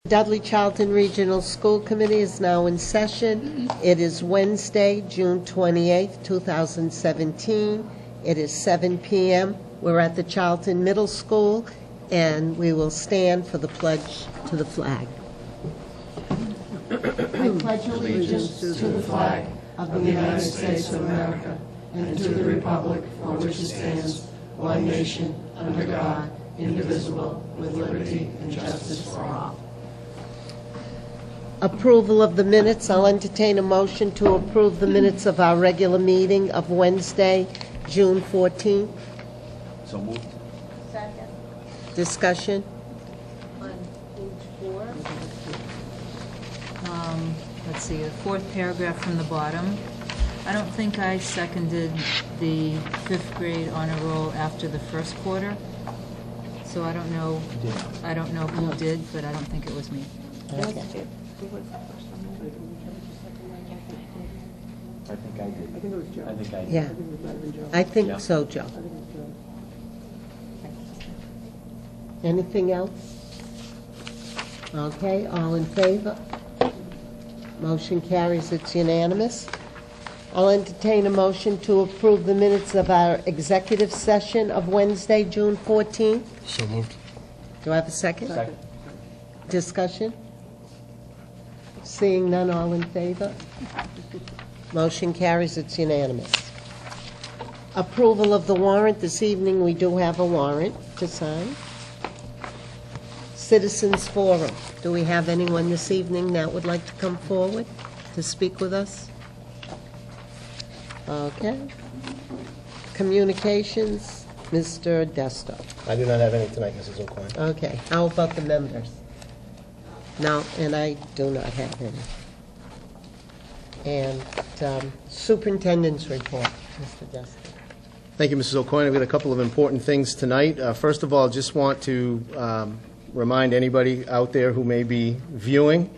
Dudley Charlton Regional School Committee is now in session. It is Wednesday, June 28th, 2017. It is 7 p.m. We're at the Charlton Middle School, and we will stand for the pledge to the flag. I pledge allegiance to the flag of the United States of America and to the republic for which it stands, one nation, under God, indivisible, with liberty and justice for all. Approval of the minutes. I'll entertain a motion to approve the minutes of our regular meeting of Wednesday, June 14th. So moved. Second. Discussion? On page 4. Let's see, the fourth paragraph from the bottom. I don't think I seconded the 5th grade honor roll after the first quarter, so I don't know. I don't know who did, but I don't think it was me. Okay. I think I did. I think it was Joe. I think I did. Yeah, I think so, Joe. Anything else? Okay, all in favor? Motion carries, it's unanimous. I'll entertain a motion to approve the minutes of our executive session of Wednesday, June 14th. So moved. Do I have a second? Second. Discussion? Seeing none, all in favor? Motion carries, it's unanimous. Approval of the warrant. This evening, we do have a warrant to sign. Citizens Forum. Do we have anyone this evening that would like to come forward to speak with us? Okay. Communications, Mr. Desto. I do not have any tonight, Mrs. O'Quinn. Okay, how about the members? No, and I do not have any. And superintendent's report, Mr. Desto. Thank you, Mrs. O'Quinn. I've got a couple of important things tonight. First of all, just want to remind anybody out there who may be viewing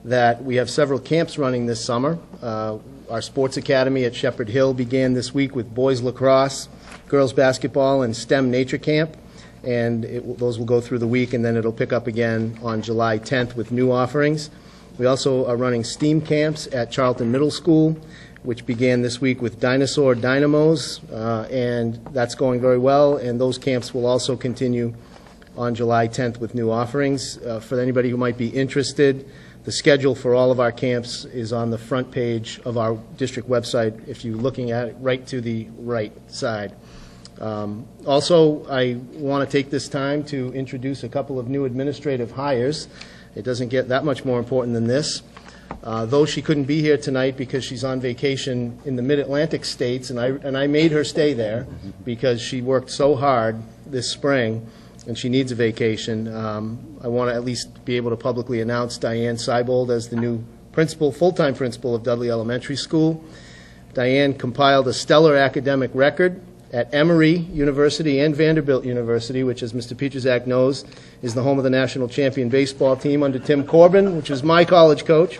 that we have several camps running this summer. Our sports academy at Shepherd Hill began this week with boys lacrosse, girls basketball, and STEM nature camp. And those will go through the week, and then it'll pick up again on July 10th with new offerings. We also are running STEAM camps at Charlton Middle School, which began this week with dinosaur dynamos, and that's going very well. And those camps will also continue on July 10th with new offerings. For anybody who might be interested, the schedule for all of our camps is on the front page of our district website, if you're looking at it right to the right side. Also, I want to take this time to introduce a couple of new administrative hires. It doesn't get that much more important than this. Though she couldn't be here tonight because she's on vacation in the Mid-Atlantic states, and I made her stay there because she worked so hard this spring, and she needs a vacation. I want to at least be able to publicly announce Diane Seibold as the new principal, full-time principal of Dudley Elementary School. Diane compiled a stellar academic record at Emory University and Vanderbilt University, which, as Mr. Pietrzak knows, is the home of the national champion baseball team under Tim Corbin, which was my college coach.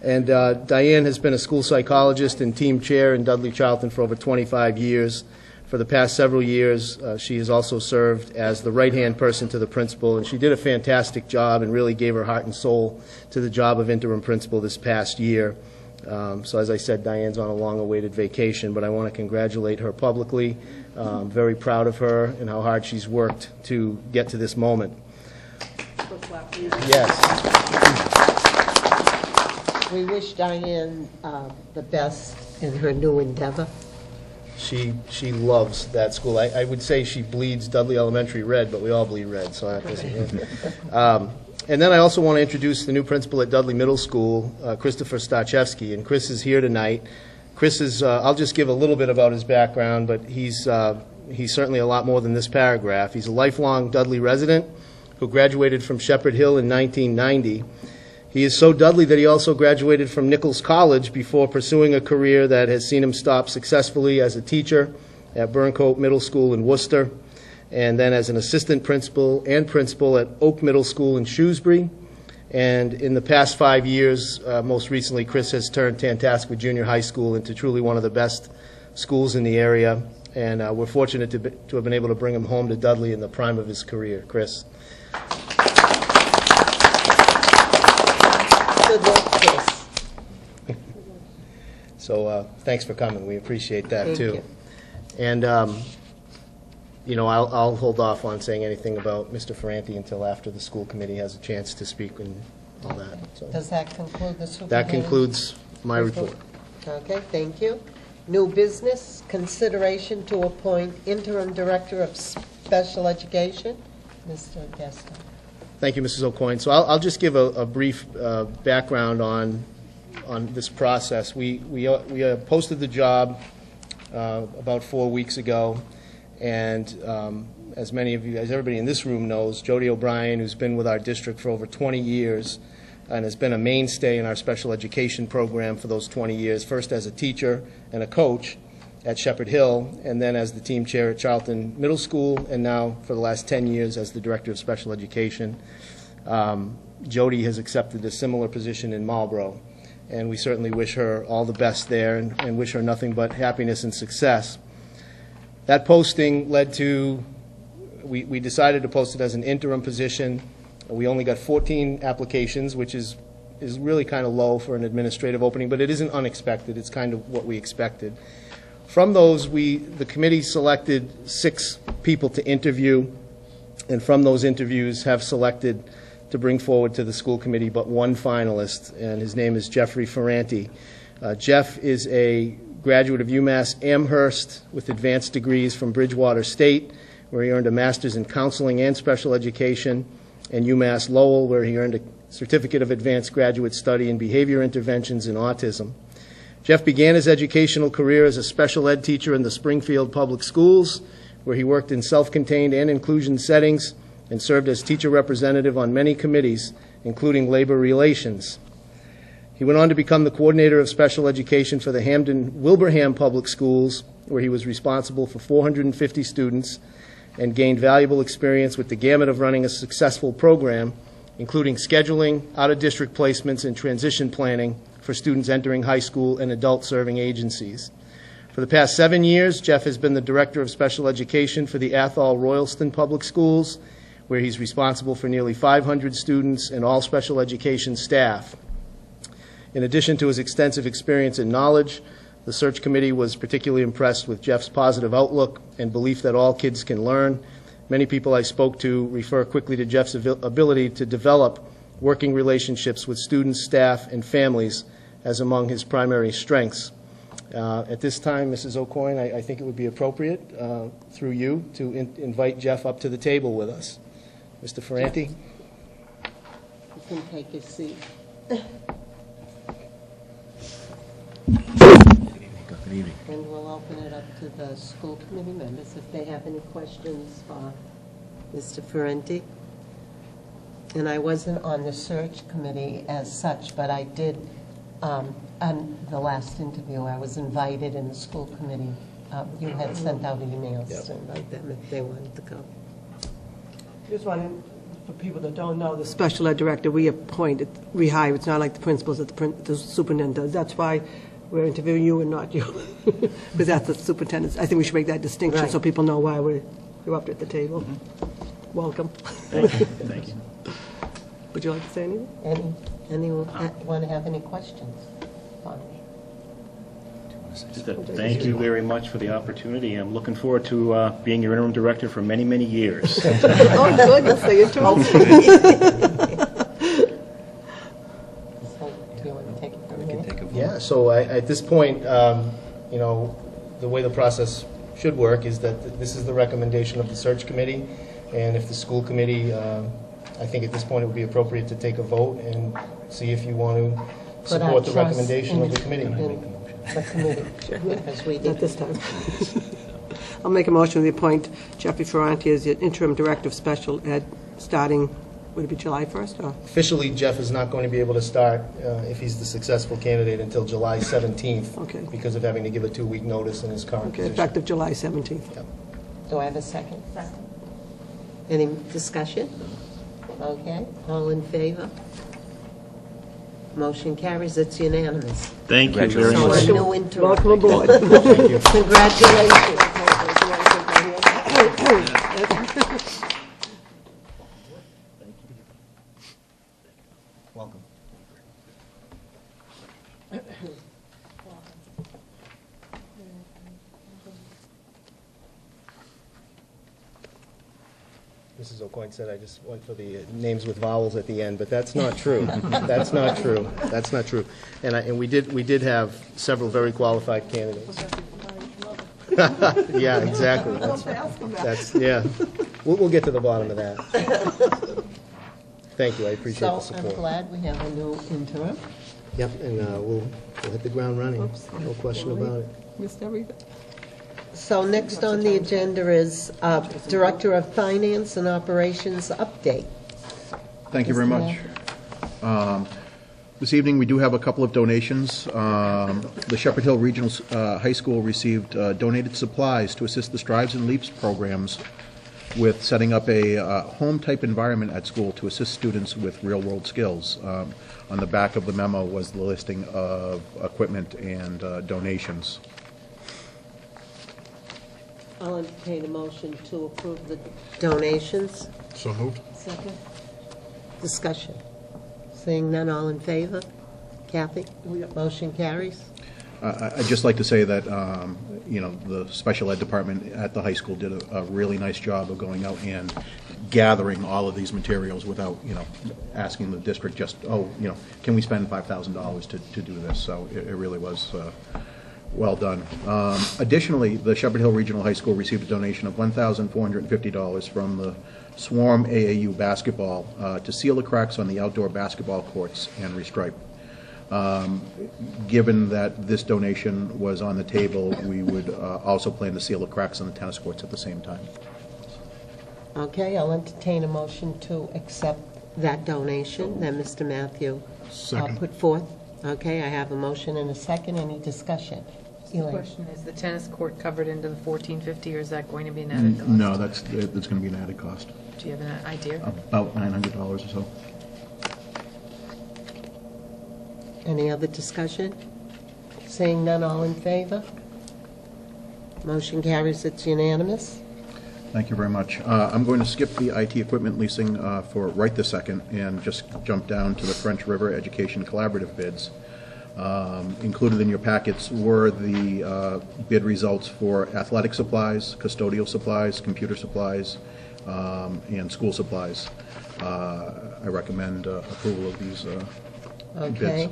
And Diane has been a school psychologist and team chair in Dudley Charlton for over 25 years. For the past several years, she has also served as the right-hand person to the principal, and she did a fantastic job and really gave her heart and soul to the job of interim principal this past year. So as I said, Diane's on a long-awaited vacation, but I want to congratulate her publicly. Very proud of her and how hard she's worked to get to this moment. Yes. We wish Diane the best in her new endeavor. She loves that school. I would say she bleeds Dudley Elementary red, but we all bleed red, so that doesn't. And then I also want to introduce the new principal at Dudley Middle School, Christopher Stachewski, and Chris is here tonight. Chris is, I'll just give a little bit about his background, but he's certainly a lot more than this paragraph. He's a lifelong Dudley resident who graduated from Shepherd Hill in 1990. He is so Dudley that he also graduated from Nichols College before pursuing a career that has seen him stop successfully as a teacher at Burncoat Middle School in Worcester, and then as an assistant principal and principal at Oak Middle School in Shrewsbury. And in the past 5 years, most recently, Chris has turned Tantascwa Junior High School into truly one of the best schools in the area. And we're fortunate to have been able to bring him home to Dudley in the prime of his career. Chris. Good luck, Chris. So thanks for coming. We appreciate that, Thank too. you. And, I'll hold off on saying anything about Mr. Ferranti until after the school committee has a chance to speak and all that. So Does that conclude the that superintendent? concludes my report. Okay, thank you. New business, consideration to appoint interim director of special education, Mr. Dist. Thank you, Mrs. O'Coin. So I'll just give a brief background on this process. We posted the job about 4 weeks ago, and as everybody in this room knows, Jody O'Brien, who's been with our district for over 20 years and has been a mainstay in our special education program for those 20 years, first as a teacher and a coach at Shepherd Hill, and then as the team chair at Charlton Middle School, and now for the last 10 years as the director of special education. Jody has accepted a similar position in Marlborough, and we certainly wish her all the best there and wish her nothing but happiness and success. That posting led to, we decided to post it as an interim position. We only got 14 applications, which is really kind of low for an administrative opening, but it isn't unexpected. It's kind of what we expected. From those, the committee selected 6 people to interview, and from those interviews have selected to bring forward to the school committee but one finalist, and his name is Jeffrey Ferranti. Jeff is a graduate of UMass Amherst with advanced degrees from Bridgewater State, where he earned a master's in counseling and special education, and UMass Lowell, where he earned a certificate of advanced graduate study in behavior interventions in autism. Jeff began his educational career as a special ed teacher in the Springfield Public Schools, where he worked in self-contained and inclusion settings and served as teacher representative on many committees, including labor relations. He went on to become the coordinator of special education for the Hamden-Wilbraham Public Schools, where he was responsible for 450 students and gained valuable experience with the gamut of running a successful program, including scheduling, out-of-district placements, and transition planning for students entering high school and adult-serving agencies. For the past 7 years, Jeff has been the Director of Special Education for the Athol-Royalston Public Schools, where he's responsible for nearly 500 students and all special education staff. In addition to his extensive experience and knowledge, the search committee was particularly impressed with Jeff's positive outlook and belief that all kids can learn. Many people I spoke to refer quickly to Jeff's ability to develop working relationships with students, staff, and families as among his primary strengths. At this time, Mrs. O'Coin, I think it would be appropriate, through you, to invite Jeff up to the table with us. Mr. Ferranti? You can take your seat. Good evening. And we'll open it up to the school committee members if they have any questions for Mr. Ferranti. And I wasn't on the search committee as such, but I did, on the last interview, I was invited in the school committee. You had sent out emails to invite them if they wanted to come. Just wanted, for people that don't know, the special ed director, we appoint, we hire. It's not like the principals that the superintendent does. That's why we're interviewing you and not you, because that's the superintendent. I think we should make that distinction Right. So people know why you're up at the table. Welcome. Thank you. Thank you. Would you like to say anything? Anyone want to have any questions? Fine. Just thank you very much for the opportunity. I'm looking forward to being your interim director for many, many years. Oh, good. Let's say it to us. So, do you want to take it from here? Yeah, so at this point, you know, the way the process should work is that this is the recommendation of the search committee, and if the school committee, I think at this point it would be appropriate to take a vote and see if you want to Put our support the trust recommendation of the committee. in the committee, because we Not did. this time. I'll make a motion to appoint Jeffrey Ferranti as the interim director of special ed, starting, would it be July 1st? Or? Officially, Jeff is not going to be able to start, if he's the successful candidate, until July 17th. Okay. Because of having to give a 2-week notice in his current Okay, position. effective July 17th. Do I have a second? Second. Any discussion? Okay, all in favor? Motion carries, it's unanimous. Thank you very So much. a new interim. Welcome aboard. Congratulations. Welcome. Mrs. O'Coin said I just went for the names with vowels at the end, but that's not true. That's not true. That's not true. And we did have several very qualified candidates. Yeah, exactly. That's yeah. We'll get to the bottom of that. Thank you. I appreciate the So support. I'm glad we have a new interim. Yep, and we'll hit the ground running. No question about it. Missed everything. So next on the agenda is Director of Finance and Operations update. Thank you very much. This evening, we do have a couple of donations. The Shepherd Hill Regional High School received donated supplies to assist the Strives and Leaps programs with setting up a home-type environment at school to assist students with real-world skills. On the back of the memo was the listing of equipment and donations. I'll entertain a motion to approve the donations. So moved. Second. Discussion. Seeing none, all in favor? Kathy? Motion carries. I'd just like to say that, you know, the special ed department at the high school did a really nice job of going out and gathering all of these materials without, you know, asking the district just, oh, you know, can we spend $5,000 to do this? So it really was well done. Additionally, the Shepherd Hill Regional High School received a donation of $1,450 from the Swarm AAU basketball to seal the cracks on the outdoor basketball courts and restripe. Given that this donation was on the table, we would also plan to seal the cracks on the tennis courts at the same time. Okay, I'll entertain a motion to accept that donation that Mr. Matthew put forth. Okay, I have a motion and a second. Any discussion? The Elaine? question is, the tennis court covered into the $1,450, or is that going to be an added cost? No, that's going to be an added cost, Do you have an idea? about $900 or so. Any other discussion? Seeing none, all in favor? Motion carries, it's unanimous. Thank you very much. I'm going to skip the IT equipment leasing for right this second and just jump down to the French River Education Collaborative bids. Included in your packets were the bid results for athletic supplies, custodial supplies, computer supplies, and school supplies. I recommend approval of these Okay.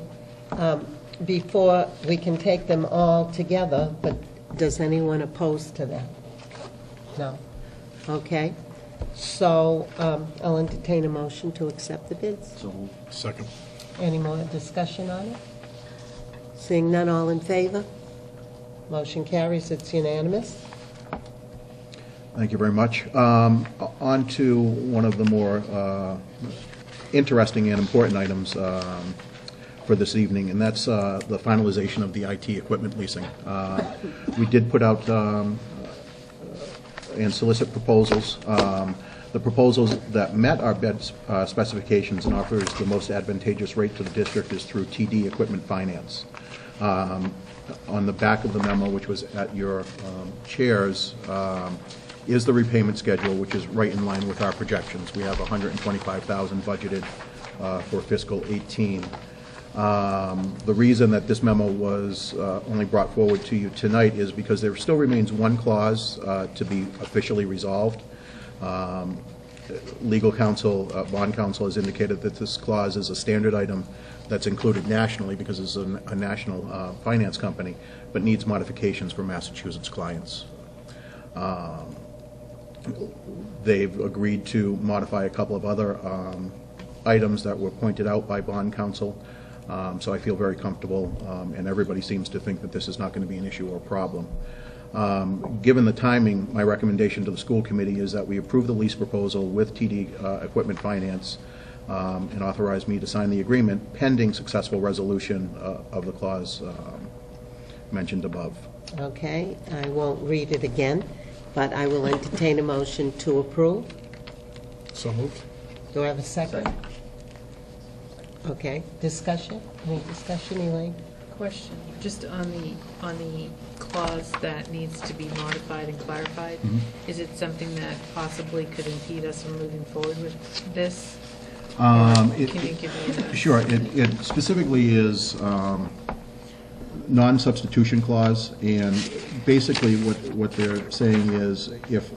bids. Before, we can take them all together, but does anyone oppose to that? No. Okay. So I'll entertain a motion to accept the bids. Second. Any more discussion on it? Seeing none, all in favor? Motion carries, it's unanimous. Thank you very much. On to one of the more interesting and important items for this evening, and that's the finalization of the IT equipment leasing. We did put out and solicit proposals. The proposals that met our bid specifications and offers the most advantageous rate to the district is through TD Equipment Finance. On the back of the memo, which was at your chairs, is the repayment schedule, which is right in line with our projections. We have $125,000 budgeted for fiscal 18. The reason that this memo was only brought forward to you tonight is because there still remains one clause to be officially resolved. Legal counsel, bond counsel has indicated that this clause is a standard item that's included nationally because it's a national finance company, but needs modifications for Massachusetts clients. They've agreed to modify a couple of other items that were pointed out by bond counsel. So I feel very comfortable, and everybody seems to think that this is not going to be an issue or a problem. Given the timing, my recommendation to the school committee is that we approve the lease proposal with TD Equipment Finance and authorize me to sign the agreement pending successful resolution of the clause mentioned above. Okay, I won't read it again, but I will entertain a motion to approve. So moved. Do I have a second? Okay, discussion? Any discussion, Elaine? Question, just on the clause that needs to be modified and clarified, is it something that possibly could impede us from moving forward with this? Can you give me that? Sure. It specifically is non-substitution clause, and basically what they're saying is if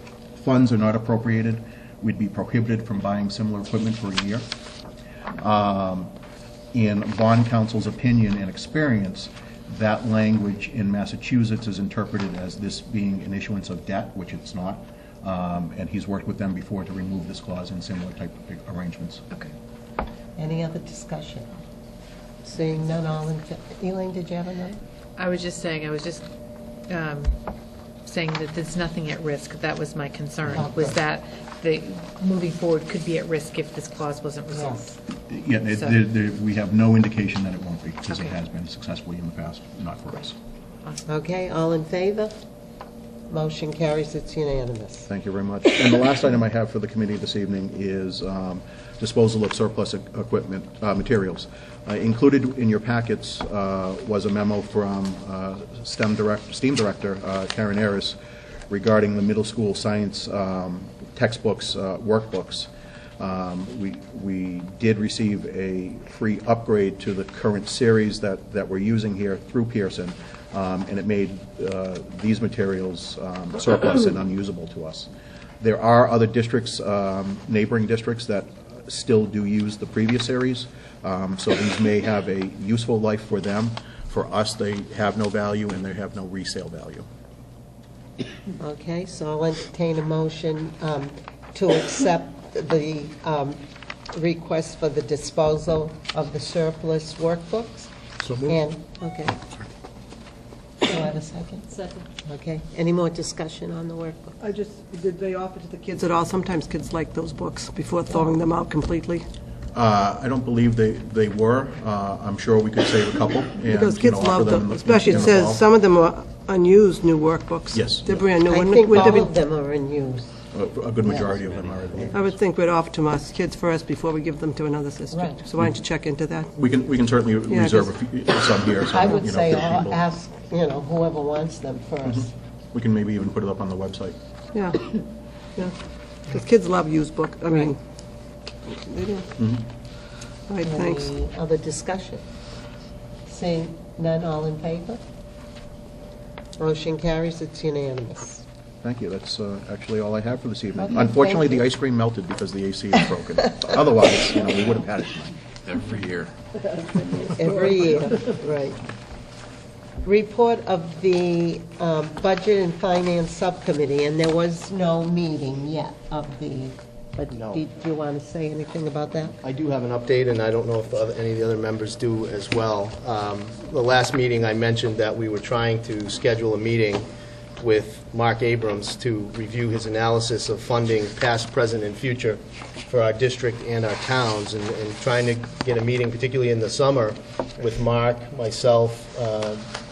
funds are not appropriated, we'd be prohibited from buying similar equipment for a year. In bond counsel's opinion and experience, that language in Massachusetts is interpreted as this being an issuance of debt, which it's not, and he's worked with them before to remove this clause in similar type of arrangements. Okay. Any other discussion? Seeing none, all in, Elaine, did you have another? I was just saying that there's nothing at risk. That was my concern, was that the moving forward could be at risk if this clause wasn't resolved. Yeah, we have no indication that it won't be, because it has been successfully in the past, not for us. Okay, all in favor? Motion carries, it's unanimous. Thank you very much. And the last item I have for the committee this evening is disposal of surplus equipment, materials. Included in your packets was a memo from STEAM Director Karen Harris regarding the middle school science textbooks, workbooks. We did receive a free upgrade to the current series that we're using here through Pearson, and it made these materials surplus and unusable to us. There are other districts, neighboring districts, that still do use the previous series, so these may have a useful life for them. For us, they have no value and they have no resale value. Okay, so I'll entertain a motion to accept the request for the disposal of the surplus workbooks. So moved. And, okay. Do I have a second? Second. Okay, any more discussion on the workbook? Did they offer to the kids at all? Sometimes kids like those books before throwing them out completely. I don't believe they were. I'm sure we could save a couple. And, Because kids offer love them, in the- especially in it the says fall. some of them are unused new workbooks. Yes. They're brand new. I Wouldn't- think wouldn't there all be- of them are in use. A good majority of them are, I believe. I would think we'd offer to us kids first before we give them to another Right. district. So why don't you check into that? We can certainly Yeah, reserve some here. So, I would you know, say 50 people. ask, whoever wants them first. We can maybe even put it up on the website. Yeah, yeah. Because kids love used book, I mean, they do. All right, thanks. Any other discussion? Seeing none, all in favor? Motion carries, it's unanimous. Thank you. That's actually all I have for this evening. Okay, Unfortunately, thank the you. ice cream melted because the AC is broken. Otherwise, we would have had it tonight. Every year. Every year, right. Report of the Budget and Finance Subcommittee, and there was no meeting yet of the, but No. do you want to say anything about that? I do have an update, and I don't know if any of the other members do as well. The last meeting, I mentioned that we were trying to schedule a meeting with Mark Abrams to review his analysis of funding past, present, and future for our district and our towns, and trying to get a meeting, particularly in the summer, with Mark, myself,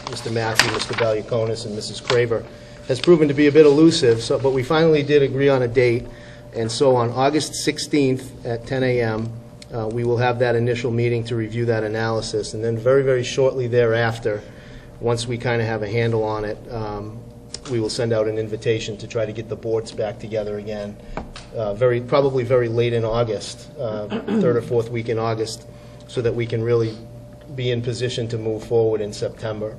Mr. Matthew, Mr. Valiakonis, and Mrs. Craver, has proven to be a bit elusive, but we finally did agree on a date. And so on August 16th at 10 a.m., we will have that initial meeting to review that analysis. And then very, very shortly thereafter, once we kind of have a handle on it, we will send out an invitation to try to get the boards back together again, probably very late in August, third or fourth week in August, so that we can really be in position to move forward in September.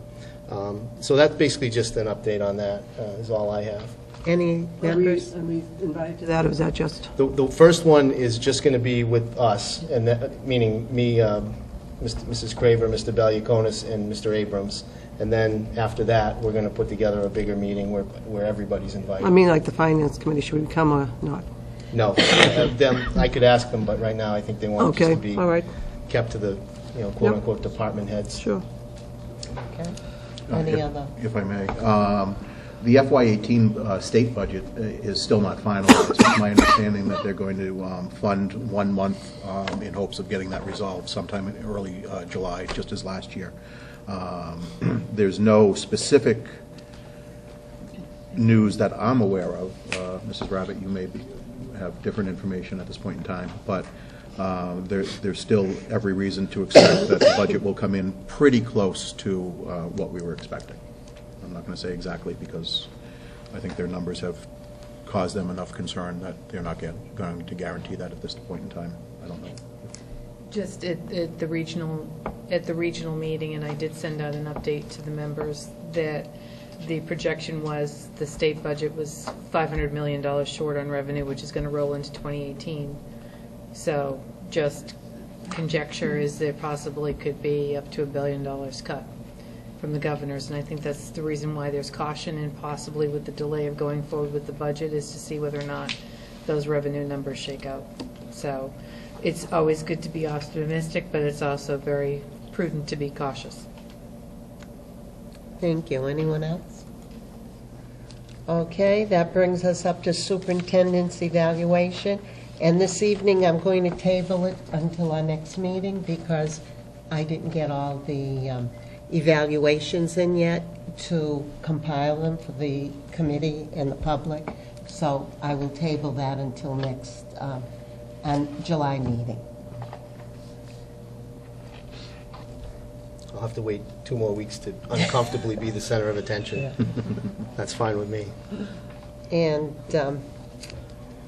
So that's basically just an update on that, is all I have. Any members? Are we invited to that, or is that just? The first one is just going to be with us, and that, meaning me, Mrs. Craver, Mr. Valiakonis, and Mr. Abrams. And then after that, we're going to put together a bigger meeting where everybody's invited. I mean, like the Finance Committee, should we come or not? No, I could ask them, but right now I think they want just Okay, to be all right, kept to the, quote-unquote, department heads. sure. Okay. Any other? If I may. The FY18 state budget is still not finalized. It's my understanding that they're going to fund 1 month in hopes of getting that resolved sometime in early July, just as last year. There's no specific news that I'm aware of. Mrs. Rabbit, you may have different information at this point in time, but there's still every reason to expect that the budget will come in pretty close to what we were expecting. I'm not going to say exactly because I think their numbers have caused them enough concern that they're not going to guarantee that at this point in time. I don't know. Just at the regional at the regional meeting, and I did send out an update to the members, that the projection was the state budget was $500 million short on revenue, which is going to roll into 2018. So just conjecture is there possibly could be up to $1 billion cut from the governors, and I think that's the reason why there's caution, and possibly with the delay of going forward with the budget is to see whether or not those revenue numbers shake out. So it's always good to be optimistic, but it's also very prudent to be cautious. Thank you. Anyone else? Okay, that brings us up to superintendent's evaluation. And this evening, I'm going to table it until our next meeting because I didn't get all the evaluations in yet to compile them for the committee and the public. So I will table that until next July meeting. I'll have to wait 2 more weeks to uncomfortably be the center of attention. Yeah. That's fine with me. And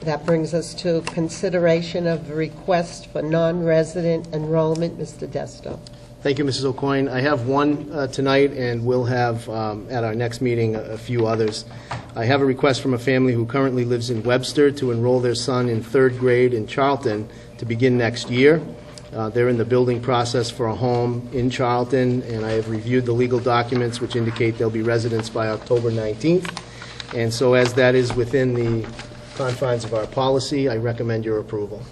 that brings us to consideration of the request for non-resident enrollment. Mr. Desto. Thank you, Mrs. O'Coin. I have one tonight, and we'll have at our next meeting a few others. I have a request from a family who currently lives in Webster to enroll their son in 3rd grade in Charlton to begin next year. They're in the building process for a home in Charlton, and I have reviewed the legal documents which indicate they'll be residents by October 19th. And so as that is within the confines of our policy, I recommend your approval.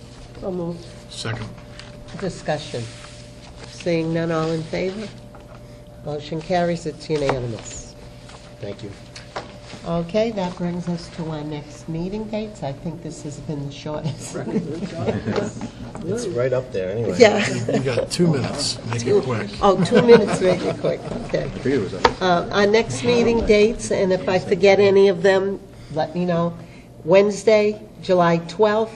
So moved. Second. Discussion. Seeing none, all in favor? Motion carries. It's unanimous. Thank you. Okay, that brings us to our next meeting dates. I think this has been the shortest. It's right up there anyway. Yeah. You got 2 minutes. Make it quick. Oh, 2 minutes, really quick. Okay. I figured it was that. Our next meeting dates, and if I forget any of them, let me know. Wednesday, July 12th,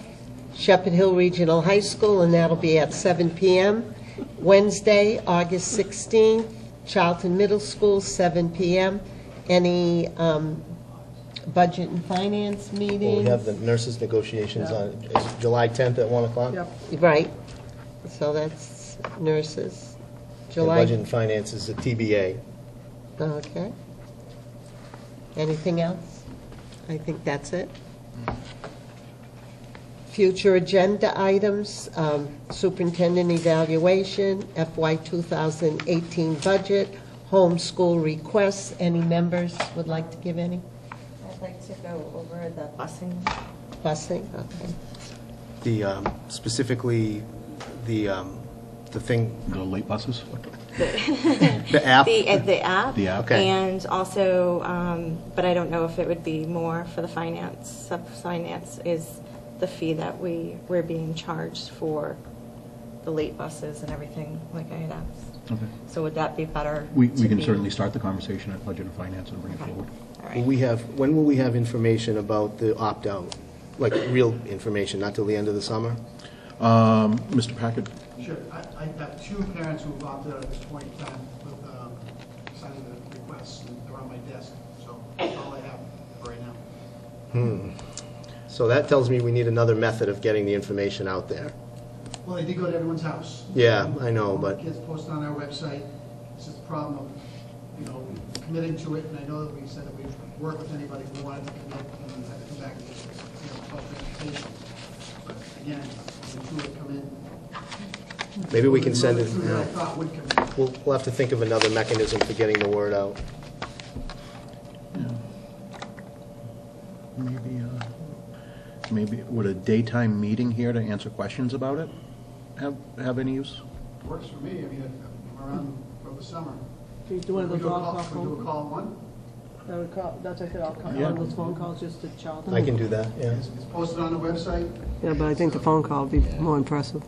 Shepherd Hill Regional High School, and that'll be at 7 p.m. Wednesday, August 16th, Charlton Middle School, 7 p.m. Any budget and finance Well, meetings? we have the nurses' negotiations on, is July 10th at 1 o'clock? Yep. Right. So that's nurses. And July. budget and finance is a TBA. Okay. Anything else? I think that's it. Future agenda items, superintendent evaluation, FY 2018 budget, homeschool requests. Any members would like to give any? I'd like to go over the busing. Busing, okay. The, specifically, the thing, The late buses? the app? The app. The app. Okay. And also, but I don't know if it would be more for the finance. Sub-finance is the fee that we're being charged for the late buses and everything, like I had asked. Okay. So would that be better? We to can be- certainly start the conversation at Budget and Finance and bring it Okay. forward. All Will right. we have, when will we have information about the opt-out? Like, real information, not till the end of the summer? Mr. Packard? Sure. I have 2 parents who've opted out at this point in time with signing the requests, and they're on my desk, so that's all I have for right now. So that tells me we need another method of getting the information out there. Well, they did go to everyone's house. Yeah, I know, but- Kids posted on our website. It's just a problem of, committing to it, and I know that we said that we'd work with anybody who wanted to commit and had to come back and just, about transportation. But again, when 2 would come in. Maybe we can send it, Two that I thought would come in. we'll have to think of another mechanism for getting the word out. Maybe, would a daytime meeting here to answer questions about it have any use? Works for me. I mean, I'm around over the summer. Do you do one of We those do a all-call call, we do a phone? call at 1. That's what I said, I'll call, Yeah. one of those phone calls just to Charlton. I can do that, yeah. It's posted on the website. Yeah, but I think the phone call would be more impressive.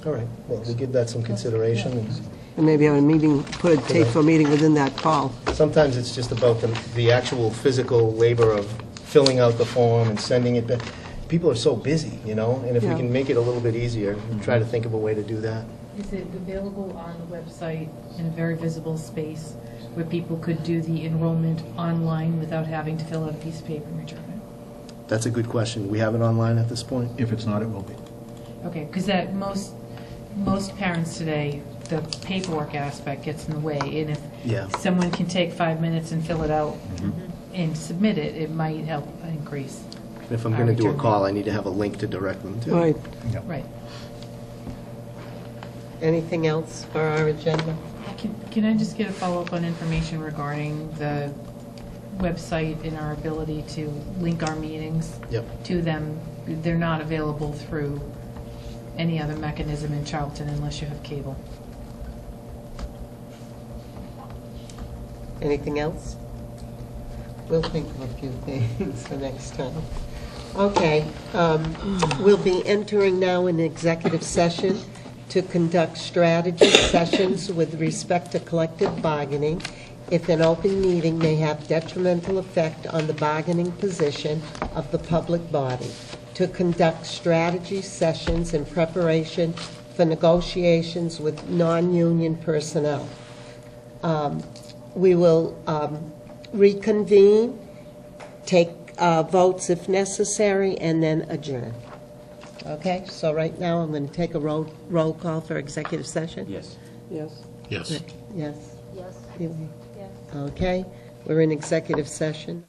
All right, well, we'll give that some consideration. And maybe have a meeting, put a tape for a meeting within that call. Sometimes it's just about the actual physical labor of filling out the form and sending it back. People are so busy, and if we Yeah. can make it a little bit easier, try to think of a way to do that. Is it available on the website in a very visible space where people could do the enrollment online without having to fill out a piece of paper and return it? That's a good question. We have it online at this point? If it's not, it will be. Okay, because that most parents today, the paperwork aspect gets in the way. And if Yeah. someone can take 5 minutes and fill it out and submit it, it might help increase. If I'm going to do a call, I need to have a link to direct them to. Right. Right. Anything else for our agenda? Can I just get a follow-up on information regarding the website and our ability to link our meetings Yep. to them? They're not available through any other mechanism in Charlton unless you have cable. Anything else? We'll think of a few things for next time. Okay, we'll be entering now an executive session to conduct strategy sessions with respect to collective bargaining if an open meeting may have detrimental effect on the bargaining position of the public body, to conduct strategy sessions in preparation for negotiations with non-union personnel. We will reconvene, take votes if necessary, and then adjourn. Okay, so right now I'm going to take a roll call for executive session. Yes. Yes. Yes. Yes? Yes. Okay, we're in executive session.